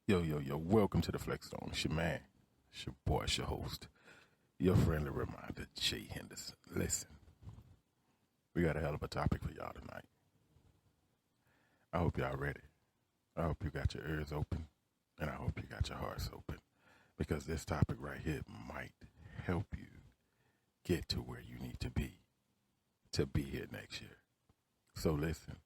Yo, yo, yo, welcome to the Flex Zone. It's your man, it's your boy, it's your host, your friendly reminder, Jay Henderson. Listen, we got a hell of a topic for y'all tonight. I hope y'all ready. I hope you got your ears open, and I hope you got your hearts open, because this topic right here might help you get to where you need to be here next year. So listen,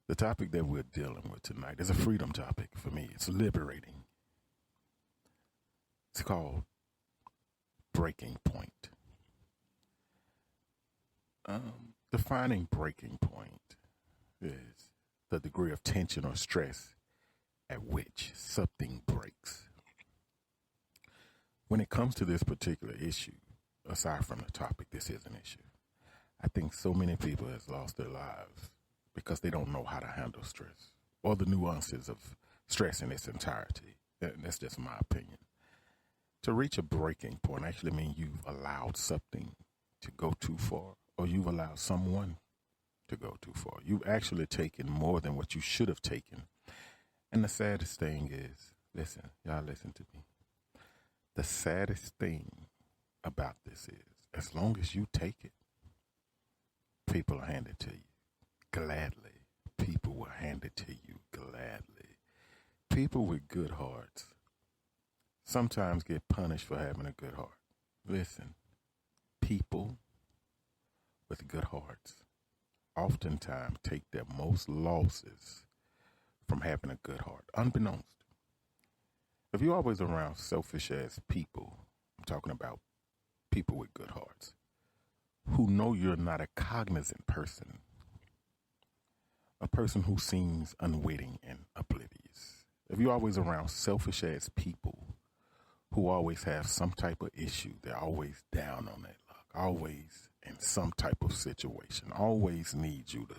the topic that we're dealing with tonight is a freedom topic for me. It's liberating. It's called breaking point. Defining breaking point is the degree of tension or stress at which something breaks. When it comes to this particular issue, aside from the topic, this is an issue. I think so many people has lost their lives because they don't know how to handle stress or the nuances of stress in its entirety. That's just my opinion. To reach a breaking point actually means you've allowed something to go too far, or you've allowed someone to go too far. You've actually taken more than what you should have taken. And the saddest thing is, listen, y'all listen to me. The saddest thing about this is, as long as you take it, people will hand it to you gladly. People will hand it to you gladly. People with good hearts sometimes get punished for having a good heart. Listen, people with good hearts oftentimes take their most losses from having a good heart, unbeknownst. If you're always around selfish ass people, I'm talking about people with good hearts, who know you're not a cognizant person, a person who seems unwitting and oblivious. If you're always around selfish ass people who always have some type of issue, they're always down on that luck, always in some type of situation, always need you to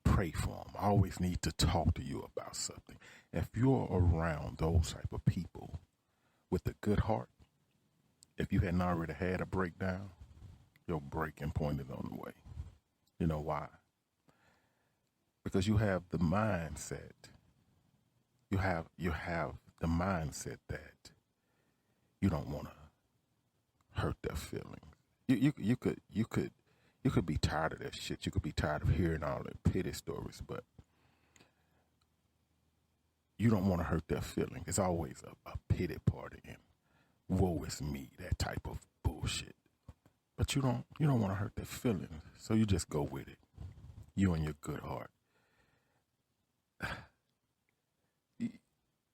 pray for them, always need to talk to you about something. If you're around those type of people with a good heart, if you hadn't already had a breakdown, your breaking point is on the way. You know why? Because you have the mindset. You have the mindset that you don't want to hurt their feelings. You could be tired of that shit. You could be tired of hearing all the pity stories, but you don't want to hurt their feelings. It's always a pity party and woe is me, that type of bullshit. But you don't want to hurt their feelings, so you just go with it. You and your good heart.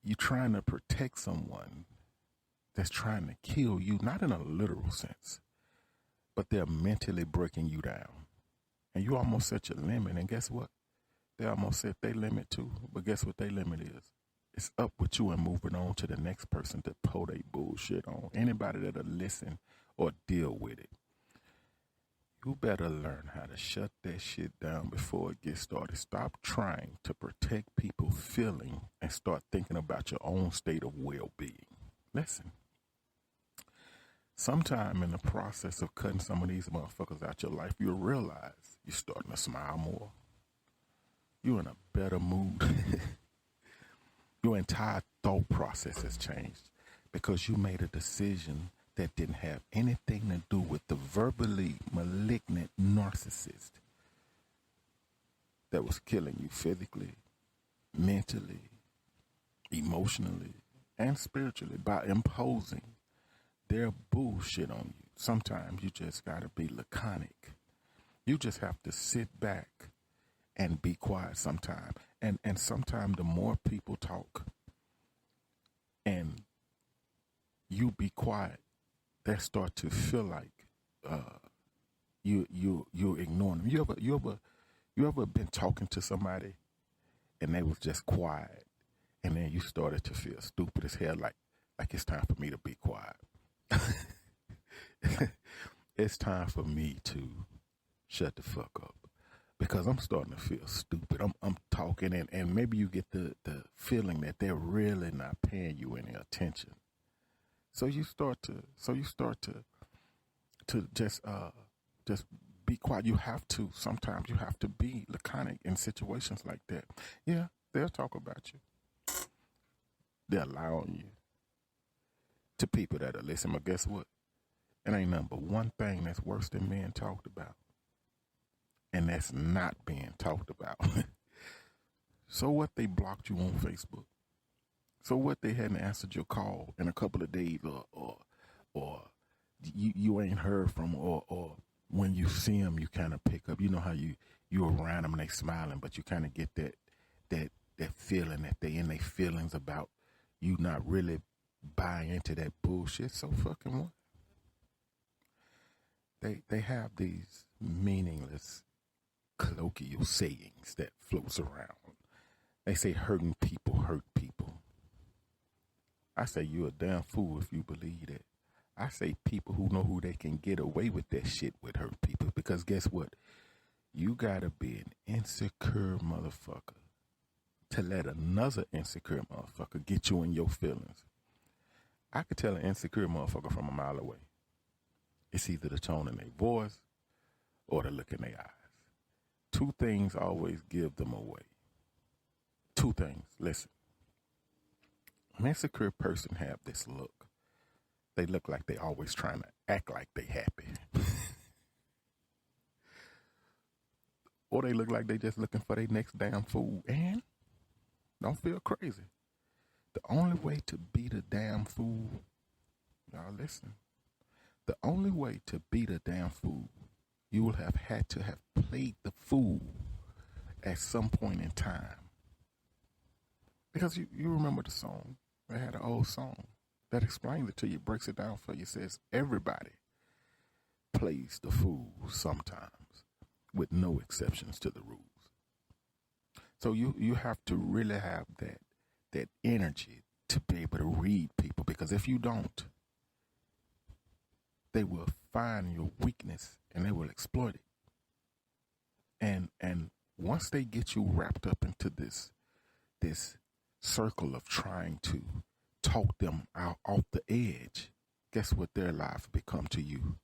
You're trying to protect someone that's trying to kill you, not in a literal sense, but they're mentally breaking you down. And you almost set your limit, and guess what? They almost set their limit too, but guess what their limit is? It's up with you and moving on to the next person to pull their bullshit on. Anybody that'll listen or deal with it. You better learn how to shut that shit down before it gets started. Stop trying to protect people's feeling and start thinking about your own state of well-being. Listen, sometime in the process of cutting some of these motherfuckers out your life, you'll realize you're starting to smile more. You're in a better mood. Your entire thought process has changed because you made a decision that didn't have anything to do with the verbally malignant narcissist that was killing you physically, mentally, emotionally, and spiritually by imposing their bullshit on you. Sometimes you just gotta be laconic. You just have to sit back and be quiet sometime. And sometimes the more people talk and you be quiet, they start to feel like you ignoring them. You ever been talking to somebody and they was just quiet, and then you started to feel stupid as hell, like it's time for me to be quiet. It's time for me to shut the fuck up because I'm starting to feel stupid. I'm talking and maybe you get the feeling that they're really not paying you any attention. So you start to just be quiet. Sometimes you have to be laconic in situations like that. Yeah, they'll talk about you. They're allowing you to people that are listening. But guess what? It ain't nothing but one thing that's worse than being talked about. And that's not being talked about. So what, they blocked you on Facebook? So what, they hadn't answered your call in a couple of days, or you ain't heard from, or when you see them, you kind of pick up. You know how you around them and they smiling, but you kind of get that feeling that they in their feelings about you not really buying into that bullshit. So fucking what? They have these meaningless colloquial sayings that floats around. They say hurting people hurt people. I say you a damn fool if you believe that. I say people who know who they can get away with that shit would hurt people, because guess what? You gotta be an insecure motherfucker to let another insecure motherfucker get you in your feelings. I could tell an insecure motherfucker from a mile away. It's either the tone in their voice or the look in their eyes. Two things always give them away. Two things. Listen. An insecure person have this look. They look like they always trying to act like they happy. Or they look like they just looking for their next damn food. And don't feel crazy. The only way to be the damn fool, y'all listen. The only way to be the damn fool, you will have had to have played the fool at some point in time. Because you remember the song. They had an old song that explains it to you, breaks it down for you, says everybody plays the fool sometimes, with no exceptions to the rules. So you have to really have that energy to be able to read people, because if you don't, they will find your weakness and they will exploit it. And once they get you wrapped up into this circle of trying to talk them out off the edge, guess what their life become to you?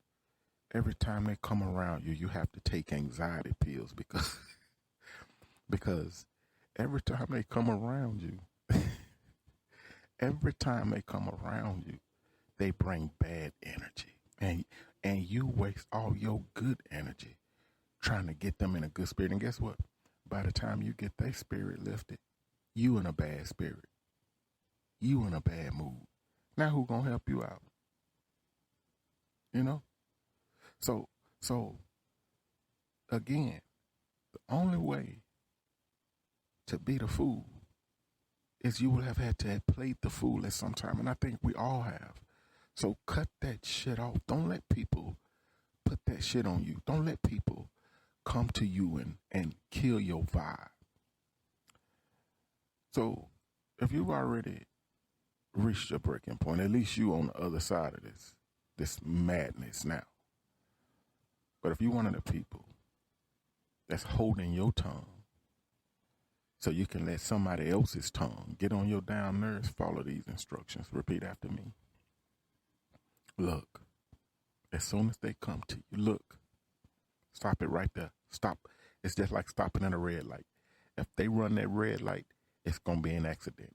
Every time they come around you, you have to take anxiety pills, because every time they come around you, they bring bad energy, and you waste all your good energy trying to get them in a good spirit. And guess what? By the time you get their spirit lifted, you in a bad spirit. You in a bad mood. Now who gonna help you out? You know? So again, the only way to be the fool is you will have had to have played the fool at some time. And I think we all have. So cut that shit off. Don't let people put that shit on you. Don't let people come to you and kill your vibe. So if you've already reached your breaking point, at least you on the other side of this madness now. But if you're one of the people that's holding your tongue so you can let somebody else's tongue get on your down nerves, follow these instructions. Repeat after me. Look. As soon as they come to you, look. Stop it right there. Stop. It's just like stopping at a red light. If they run that red light, it's going to be an accident.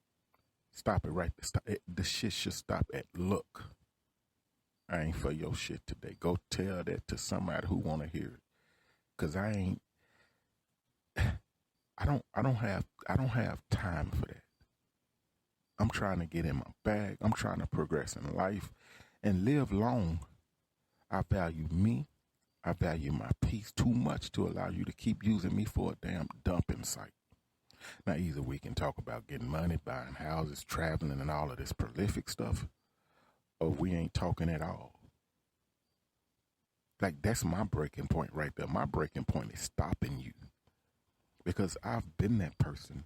Stop it right there. Stop it. The shit should stop at look. I ain't for your shit today. Go tell that to somebody who want to hear it. Cause I don't have time for that. I'm trying to get in my bag. I'm trying to progress in life and live long. I value me. I value my peace too much to allow you to keep using me for a damn dumping site. Now, either we can talk about getting money, buying houses, traveling, and all of this prolific stuff, or we ain't talking at all. Like, that's my breaking point right there. My breaking point is stopping you. Because I've been that person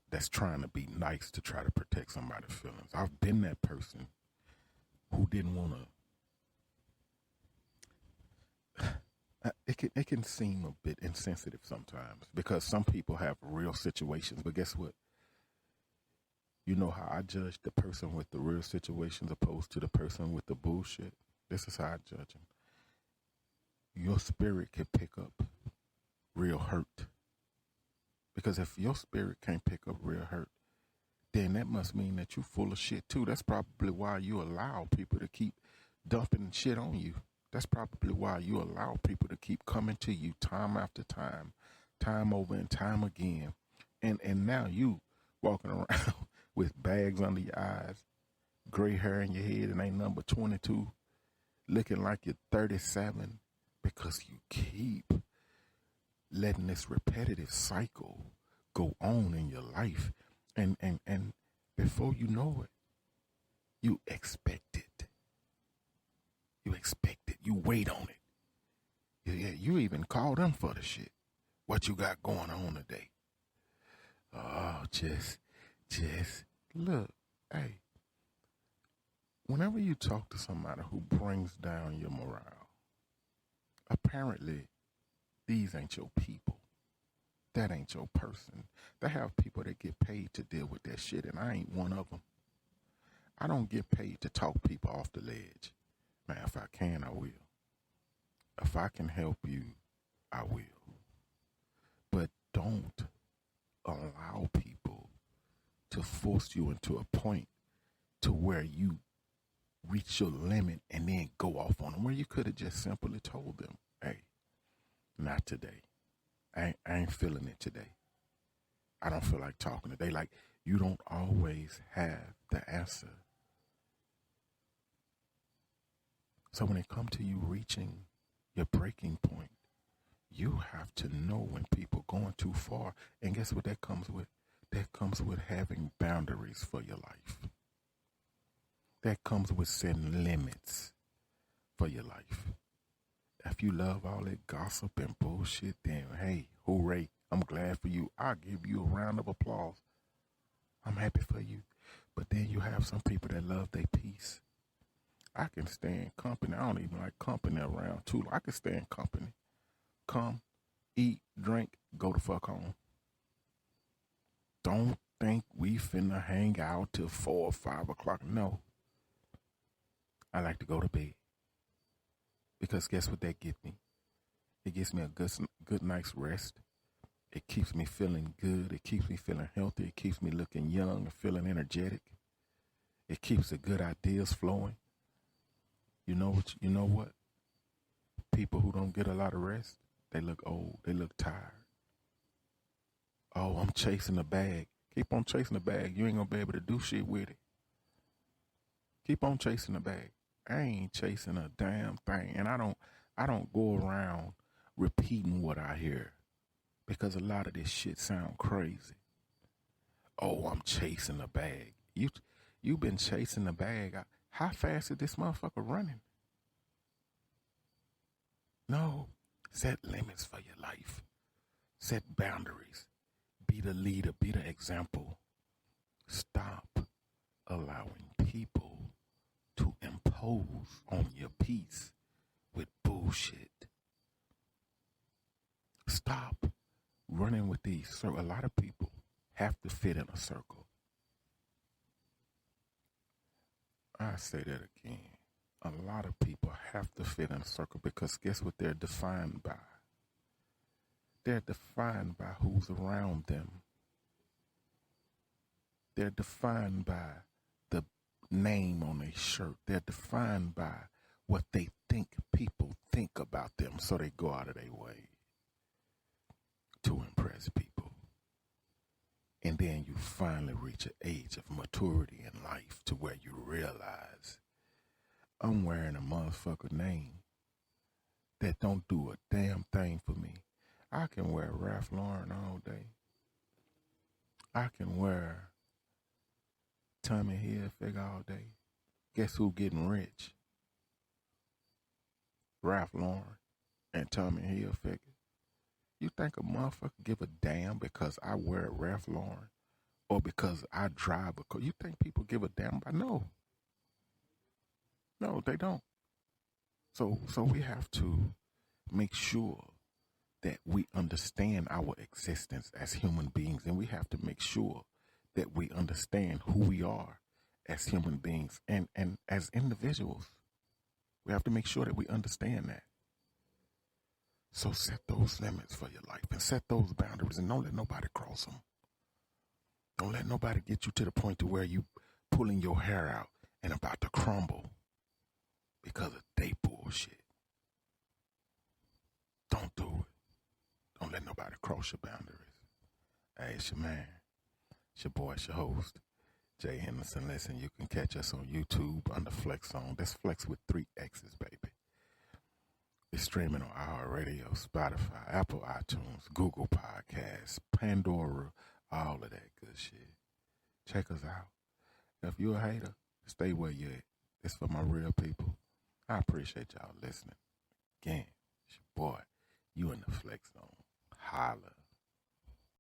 that's trying to be nice to try to protect somebody's feelings. I've been that person who didn't want to. It can seem a bit insensitive sometimes because some people have real situations. But guess what? You know how I judge the person with the real situations opposed to the person with the bullshit? This is how I judge them. Your spirit can pick up real hurt. Because if your spirit can't pick up real hurt, then that must mean that you full of shit too. That's probably why you allow people to keep dumping shit on you. That's probably why you allow people to keep coming to you time after time, time over and time again. And now you walking around with bags under your eyes, gray hair in your head, and ain't number 22, looking like you're 37 because you keep letting this repetitive cycle go on in your life. And before you know it, you expect it. You expect it. You wait on it. You even call them for the shit. What you got going on today? Oh, just look, hey, whenever you talk to somebody who brings down your morale, apparently these ain't your people. That ain't your person. They have people that get paid to deal with that shit, and I ain't one of them. I don't get paid to talk people off the ledge. Man, if I can, I will. If I can help you, I will. But don't allow people to force you into a point to where you reach your limit and then go off on them, where you could have just simply told them, hey, not today. I ain't feeling it today. I don't feel like talking today. Like, you don't always have the answer. So when it comes to you reaching your breaking point, you have to know when people going too far. And guess what that comes with? That comes with having boundaries for your life. That comes with setting limits for your life. If you love all that gossip and bullshit, then hey, hooray, I'm glad for you. I'll give you a round of applause. I'm happy for you. But then you have some people that love their peace. I can stand company. I don't even like company around too. I can stand company. Come, eat, drink, go the fuck home. Don't think we finna hang out till 4 or 5 o'clock. No. I like to go to bed. Because guess what that gets me? It gives me a good night's rest. It keeps me feeling good. It keeps me feeling healthy. It keeps me looking young and feeling energetic. It keeps the good ideas flowing. You know what? People who don't get a lot of rest, they look old. They look tired. Oh, I'm chasing a bag. Keep on chasing the bag. You ain't gonna be able to do shit with it. Keep on chasing the bag. I ain't chasing a damn thing. And I don't go around repeating what I hear, because a lot of this shit sound crazy. Oh, I'm chasing a bag. You been chasing the bag. How fast is this motherfucker running? No. Set limits for your life. Set boundaries. Be the leader. Be the example. Stop allowing people to impose on your peace with bullshit. Stop running with these. So a lot of people have to fit in a circle. I say that again. A lot of people have to fit in a circle, because guess what they're defined by? They're defined by who's around them. They're defined by the name on their shirt. They're defined by what they think people think about them, so they go out of their way to impress people. And then you finally reach an age of maturity in life to where you realize, I'm wearing a motherfucker name that don't do a damn thing for me. I can wear Ralph Lauren all day. I can wear Tommy Hilfiger all day. Guess who getting rich? Ralph Lauren and Tommy Hilfiger. You think a motherfucker give a damn because I wear Ralph Lauren or because I drive a car? You think people give a damn about? No. No, they don't. So we have to make sure that we understand our existence as human beings, and we have to make sure that we understand who we are as human beings and as individuals. We have to make sure that we understand that. So set those limits for your life and set those boundaries, and don't let nobody cross them. Don't let nobody get you to the point to where you pulling your hair out and about to crumble because of they bullshit. Don't do it. Don't let nobody cross your boundaries. Hey, it's your man. It's your boy, it's your host, Jay Henderson. Listen, you can catch us on YouTube under Flex Zone. That's Flex with 3 X's, baby. It's streaming on iHeartRadio, Spotify, Apple iTunes, Google Podcasts, Pandora, all of that good shit. Check us out. If you're a hater, stay where you're at. It's for my real people. I appreciate y'all listening. Again, it's your boy. You in the Flex Zone. Holla.